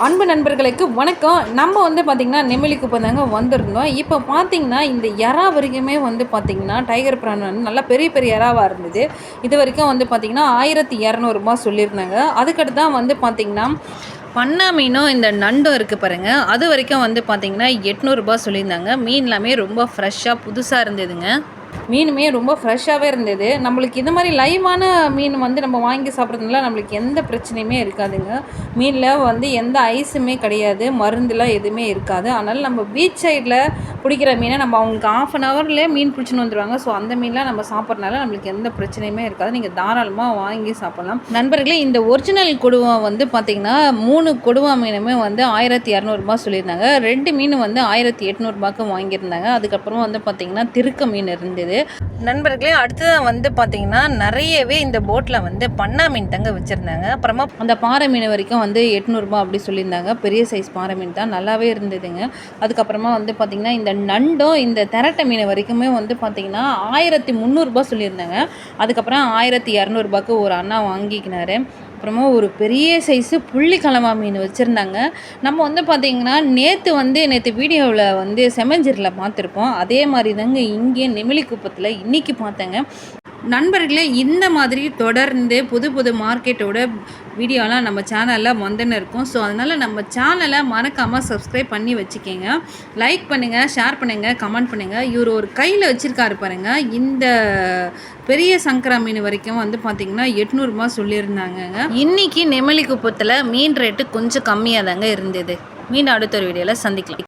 அன்பு நண்பர்களுக்கு வணக்கம். நம்ம வந்து பார்த்திங்கன்னா நெமிலிக்குப்பம் தாங்க வந்திருந்தோம். இப்போ பார்த்திங்கன்னா இந்த எறா வரைக்குமே வந்து பார்த்திங்கன்னா டைகர் பிரான் வந்து நல்லா பெரிய பெரிய எறாவாக இருந்தது. இது வரைக்கும் வந்து பார்த்திங்கன்னா 1200 சொல்லியிருந்தாங்க. அதுக்கடுத்து தான் வந்து பார்த்திங்கன்னா பண்ணா மீனும் இந்த நண்டும் இருக்குது பாருங்கள், அது வரைக்கும் வந்து பார்த்திங்கன்னா 800 சொல்லியிருந்தாங்க. மீன் எல்லாமே ரொம்ப ஃப்ரெஷ்ஷாக புதுசாக இருந்ததுங்க. மீனுமே ரொம்ப ஃப்ரெஷ்ஷாகவே இருந்தது. நம்மளுக்கு இது மாதிரி லைவான மீன் வந்து நம்ம வாங்கி சாப்பிட்றதுனால நம்மளுக்கு எந்த பிரச்சனையுமே இருக்காதுங்க. மீனில் வந்து எந்த ஐஸுமே கிடையாது, மருந்துலாம் எதுவுமே இருக்காது. அதனால் நம்ம பீச் சைடில் பிடிக்கிற மீனை நம்ம அவங்களுக்கு 1/2 ஹவர்லேயே மீன் பிடிச்சின்னு வந்துடுவாங்க. ஸோ அந்த மீன்லாம் நம்ம சாப்பிட்றதுனால நம்மளுக்கு எந்த பிரச்சனையுமே இருக்காது. நீங்கள் தாராளமாக வாங்கி சாப்பிட்லாம். நண்பர்களே, இந்த ஒரிஜினல் கொடுவா வந்து பார்த்திங்கன்னா 3 கொடுவா மீனுமே வந்து 1200 சொல்லியிருந்தாங்க. 2 மீன் வந்து 1800 வாங்கியிருந்தாங்க. அதுக்கப்புறம் வந்து பார்த்திங்கன்னா திருக்க மீன் இருந்தது. நண்பர்களே, அடுத்ததான் வந்து பார்த்திங்கன்னா நிறையவே இந்த போட்டில் வந்து பண்ணா மீன் தாங்க வச்சுருந்தாங்க. அப்புறமா அந்த பாறை மீன் வரைக்கும் வந்து 800 அப்படி சொல்லியிருந்தாங்க. பெரிய சைஸ் பாறை மீன் தான், நல்லாவே இருந்ததுங்க. அதுக்கப்புறமா வந்து பார்த்திங்கன்னா இந்த நண்டும் இந்த திரட்டை மீன் வரைக்குமே வந்து பார்த்திங்கன்னா 1300 சொல்லியிருந்தாங்க. அதுக்கப்புறம் 1200 ஒரு அண்ணா வாங்கிக்கினாரு. அப்புறமா ஒரு பெரிய சைஸு புள்ளிக்கிழமா மீன் வச்சுருந்தாங்க. நம்ம வந்து பார்த்திங்கன்னா நேற்று வீடியோவில் வந்து செம்மஞ்சேரியில் பார்த்துருப்போம். அதே மாதிரி தாங்க இங்கே நெமிலிக்குப்பத்தில் இன்றைக்கி பார்த்தேங்க. நண்பர்களே, இந்த மாதிரி தொடர்ந்து புது மார்க்கெட்டோட வீடியோலாம் நம்ம சேனலில் வந்துன்னு இருக்கும். ஸோ அதனால் நம்ம சேனலை மறக்காமல் சப்ஸ்கிரைப் பண்ணி வச்சுக்கோங்க. லைக் பண்ணுங்கள், ஷேர் பண்ணுங்கள், கமெண்ட் பண்ணுங்கள். இவர் ஒரு கையில் வச்சுருக்காரு பாருங்கள். இந்த பெரிய சங்கரா மீன் வரைக்கும் வந்து பார்த்திங்கன்னா 800 சொல்லியிருந்தாங்க. இன்றைக்கி நெமிலிக்குப்பத்தில் மீன் ரேட்டு கொஞ்சம் கம்மியாக தாங்க இருந்தது. மீன் அடுத்த ஒரு வீடியோவில் சந்திக்கலாம்.